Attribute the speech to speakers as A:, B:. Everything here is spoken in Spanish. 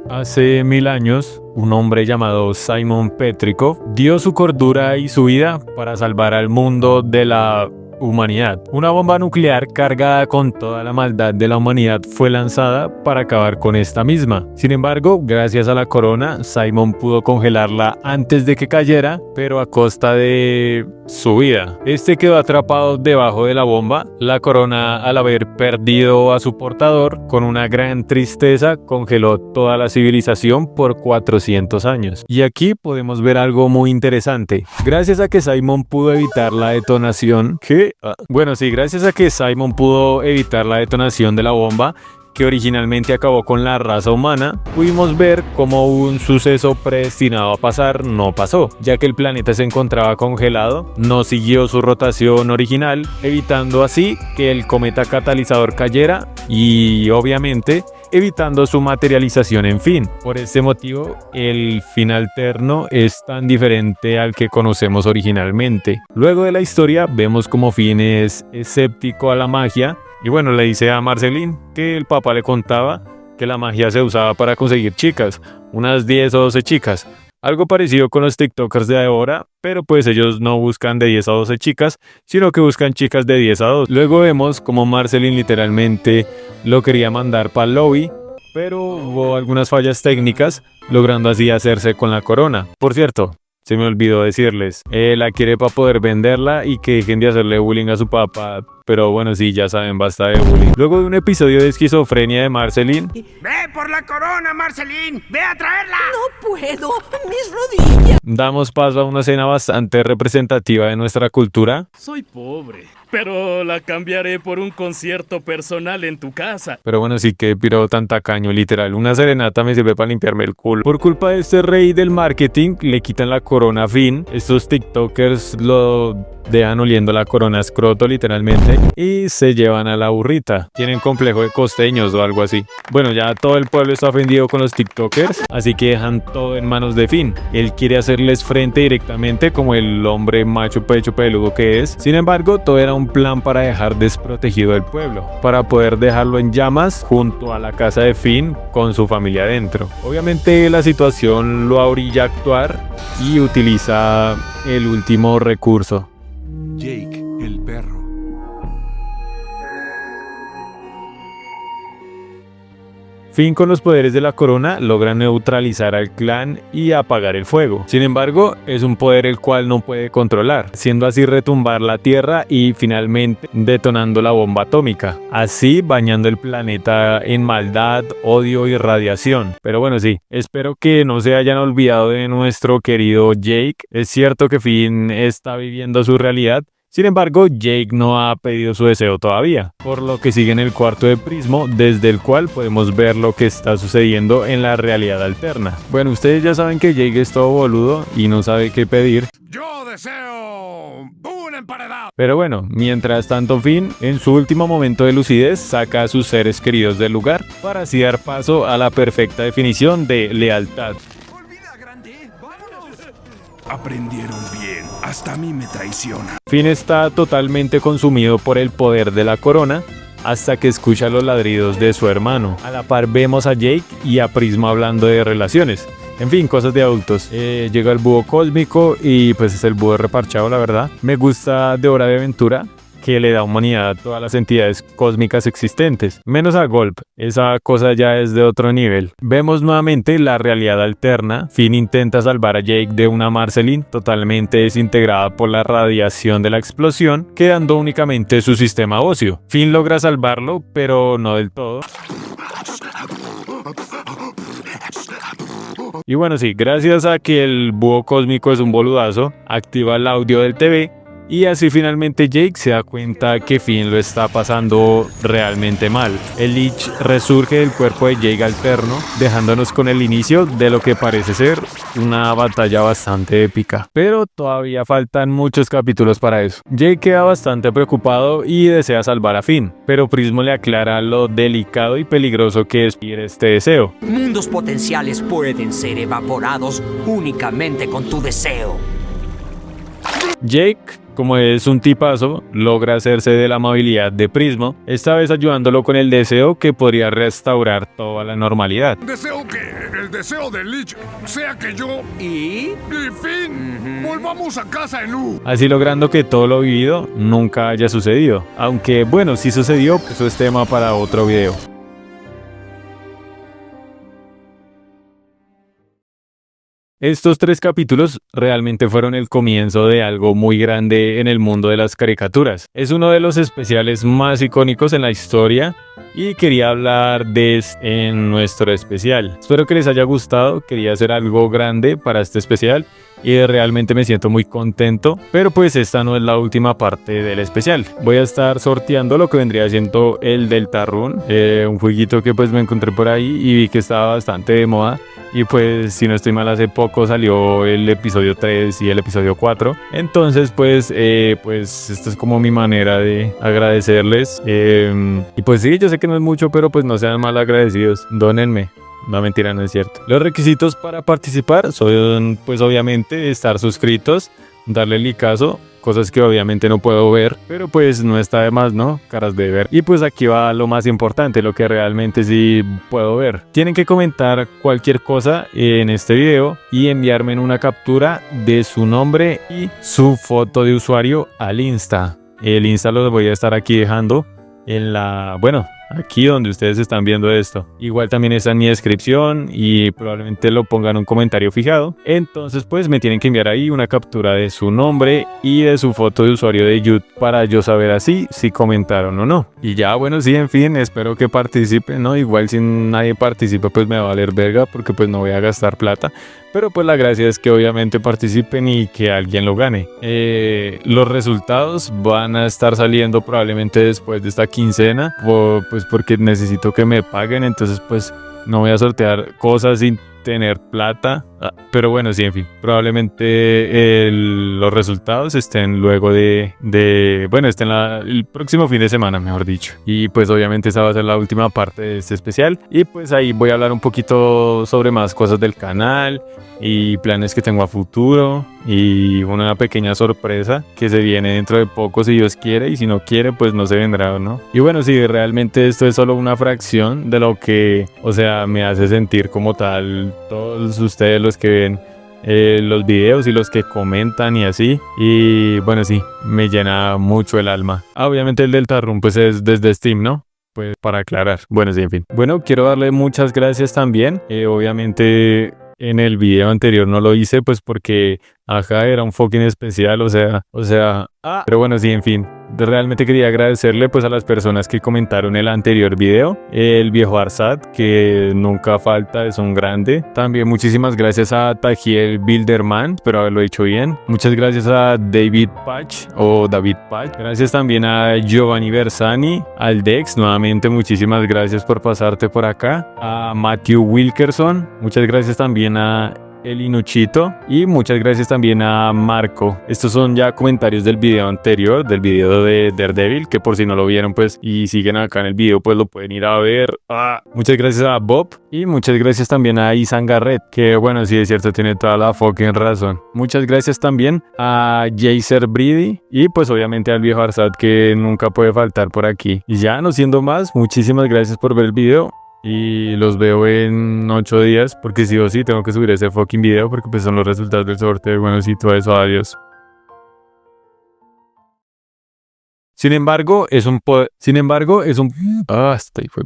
A: Hace 1000 años, un hombre llamado Simon Petrikov dio su cordura y su vida para salvar al mundo de la humanidad. Una bomba nuclear cargada con toda la maldad de la humanidad fue lanzada para acabar con esta misma. Sin embargo, gracias a la corona, Simon pudo congelarla antes de que cayera, pero a costa de su vida. Este quedó atrapado debajo de la bomba. La corona, al haber perdido a su portador, con una gran tristeza, congeló toda la civilización por 400 años. Y aquí podemos ver algo muy interesante. Gracias a que Simon pudo evitar la detonación, gracias a que Simon pudo evitar la detonación de la bomba, que originalmente acabó con la raza humana, pudimos ver cómo un suceso predestinado a pasar no pasó, ya que el planeta se encontraba congelado, no siguió su rotación original, evitando así que el cometa catalizador cayera y obviamente evitando su materialización en Finn. Por este motivo, el fin alterno es tan diferente al que conocemos originalmente. Luego de la historia, vemos como Finn es escéptico a la magia y bueno, le dice a Marceline que el papá le contaba que la magia se usaba para conseguir chicas, unas 10 o 12 chicas. Algo parecido con los TikTokers de ahora, pero pues ellos no buscan de 10 a 12 chicas, sino que buscan chicas de 10 a 2. Luego vemos como Marceline literalmente lo quería mandar para el lobby, pero hubo algunas fallas técnicas, logrando así hacerse con la corona. Por cierto, se me olvidó decirles, la quiere para poder venderla y que dejen de hacerle bullying a su papá. Pero bueno, sí, ya saben, basta de bullying. Luego de un episodio de esquizofrenia de Marceline.
B: ¡Ve por la corona, Marceline! ¡Ve a traerla!
C: ¡No puedo! ¡Mis rodillas!
A: Damos paso a una escena bastante representativa de nuestra cultura.
D: Soy pobre, pero la cambiaré por un concierto personal en tu casa.
A: Pero bueno, sí que piro tan tacaño, literal. Una serenata me sirve para limpiarme el culo. Por culpa de este rey del marketing, le quitan la corona a Finn. Estos TikTokers lo dejan oliendo la corona escroto literalmente y se llevan a la burrita. Tienen complejo de costeños o algo así. Bueno, ya todo el pueblo está ofendido con los TikTokers, así que dejan todo en manos de Finn. Él quiere hacerles frente directamente como el hombre macho pecho peludo que es. Sin embargo, todo era un plan para dejar desprotegido el pueblo, para poder dejarlo en llamas junto a la casa de Finn con su familia adentro. Obviamente la situación lo orilla a actuar y utiliza el último recurso.
E: Jake, el perro.
A: Finn, con los poderes de la corona, logra neutralizar al clan y apagar el fuego. Sin embargo, es un poder el cual no puede controlar, haciendo así retumbar la tierra y finalmente detonando la bomba atómica, así bañando el planeta en maldad, odio y radiación. Pero bueno, sí, espero que no se hayan olvidado de nuestro querido Jake. Es cierto que Finn está viviendo su realidad. Sin embargo, Jake no ha pedido su deseo todavía, por lo que sigue en el cuarto de Prismo, desde el cual podemos ver lo que está sucediendo en la realidad alterna. Bueno, ustedes ya saben que Jake es todo boludo y no sabe qué pedir.
E: ¡Yo deseo un emparedado!
A: Pero bueno, mientras tanto Finn, en su último momento de lucidez, saca a sus seres queridos del lugar, para así dar paso a la perfecta definición de lealtad.
E: Aprendieron bien, hasta a mí me traiciona.
A: Finn está totalmente consumido por el poder de la corona, hasta que escucha los ladridos de su hermano. A la par vemos a Jake y a Prisma hablando de relaciones. En fin, cosas de adultos. Llega el búho cósmico y pues es el búho reparchado, la verdad. Me gusta de Hora de Aventura, que le da humanidad a todas las entidades cósmicas existentes, menos a Golp, esa cosa ya es de otro nivel. Vemos nuevamente la realidad alterna. Finn intenta salvar a Jake de una Marceline totalmente desintegrada por la radiación de la explosión, quedando únicamente su sistema óseo. Finn logra salvarlo, pero no del todo. Y bueno, sí, gracias a que el búho cósmico es un boludazo, activa el audio del TV. Y así finalmente Jake se da cuenta que Finn lo está pasando realmente mal. El Lich resurge del cuerpo de Jake alterno, dejándonos con el inicio de lo que parece ser una batalla bastante épica. Pero todavía faltan muchos capítulos para eso. Jake queda bastante preocupado y desea salvar a Finn, pero Prismo le aclara lo delicado y peligroso que es este deseo.
C: Mundos potenciales pueden ser evaporados únicamente con tu deseo.
A: Jake como es un tipazo, logra hacerse de la amabilidad de Prismo, esta vez ayudándolo con el deseo que podría restaurar toda la normalidad.
E: Deseo que el deseo de Lich sea que yo
C: ¿Y?
E: y fin volvamos a casa en U.
A: Así logrando que todo lo vivido nunca haya sucedido. Aunque bueno, si sucedió, pues eso es tema para otro video. Estos 3 capítulos realmente fueron el comienzo de algo muy grande en el mundo de las caricaturas. Es uno de los especiales más icónicos en la historia y quería hablar de en nuestro especial. Espero que les haya gustado, quería hacer algo grande para este especial y realmente me siento muy contento, pero pues esta no es la última parte del especial. Voy a estar sorteando lo que vendría siendo el Deltarune, un jueguito que pues me encontré por ahí y vi que estaba bastante de moda. Y pues si no estoy mal, hace poco salió el episodio 3 y el episodio 4. Entonces pues esta es como mi manera de agradecerles. Y pues sí, yo sé que no es mucho, pero pues no sean mal agradecidos. Dónenme. No, mentira, no es cierto. Los requisitos para participar son pues obviamente estar suscritos, darle likeazo, cosas que obviamente no puedo ver, pero pues no está de más, ¿no? Caras de ver. Y pues aquí va lo más importante, lo que realmente sí puedo ver. Tienen que comentar cualquier cosa en este video y enviarme en una captura de su nombre y su foto de usuario al Insta. El Insta lo voy a estar aquí dejando en la... bueno, aquí donde ustedes están viendo esto. Igual también está en mi descripción y probablemente lo pongan en un comentario fijado. Entonces pues me tienen que enviar ahí una captura de su nombre y de su foto de usuario de YouTube para yo saber así si comentaron o no. Y ya, bueno, sí, en fin, espero que participen, ¿no? Igual si nadie participa pues me va a valer verga porque pues no voy a gastar plata. Pero pues la gracia es que obviamente participen y que alguien lo gane. Los resultados van a estar saliendo probablemente después de esta quincena. Pues porque necesito que me paguen. Entonces pues no voy a sortear cosas sin tener plata. Pero bueno, sí, en fin. Probablemente los resultados estén luego bueno, estén el próximo fin de semana, mejor dicho. Y pues obviamente esa va a ser la última parte de este especial. Y pues ahí voy a hablar un poquito sobre más cosas del canal y planes que tengo a futuro y una pequeña sorpresa que se viene dentro de poco si Dios quiere, y si no quiere pues no se vendrá, ¿no? Y bueno, sí, realmente esto es solo una fracción de lo que, o sea, me hace sentir como tal todos ustedes los que ven los videos y los que comentan y así. Y bueno, sí, me llena mucho el alma. Obviamente el Deltarune pues es desde Steam, ¿no? Pues para aclarar. Bueno, sí, en fin. Bueno, quiero darle muchas gracias también. Obviamente en el video anterior no lo hice pues porque ajá, era un fucking especial, o sea, pero bueno, sí, en fin. Realmente quería agradecerle pues a las personas que comentaron el anterior video. El viejo Arsat, que nunca falta, es un grande. También muchísimas gracias a Tajiel Bilderman, espero haberlo hecho bien. Muchas gracias a David Patch o David Patch. Gracias también a Giovanni Bersani, al Dex, nuevamente muchísimas gracias por pasarte por acá. A Matthew Wilkerson, muchas gracias también a el Inuchito y muchas gracias también a Marco. Estos son ya comentarios del video anterior, del video de Daredevil, que por si no lo vieron pues y siguen acá en el video pues lo pueden ir a ver. Muchas gracias a Bob y muchas gracias también a Isan Garrett, que bueno, sí es cierto, tiene toda la fucking razón. Muchas gracias también a Jaser Brady y pues obviamente al viejo Arsat, que nunca puede faltar por aquí. Y ya no siendo más, muchísimas gracias por ver el video. Y los veo en 8 días, porque sí o sí tengo que subir ese fucking video, porque pues son los resultados del sorteo. Bueno, sí, todo eso, adiós. Sin embargo, es un... hasta ahí fue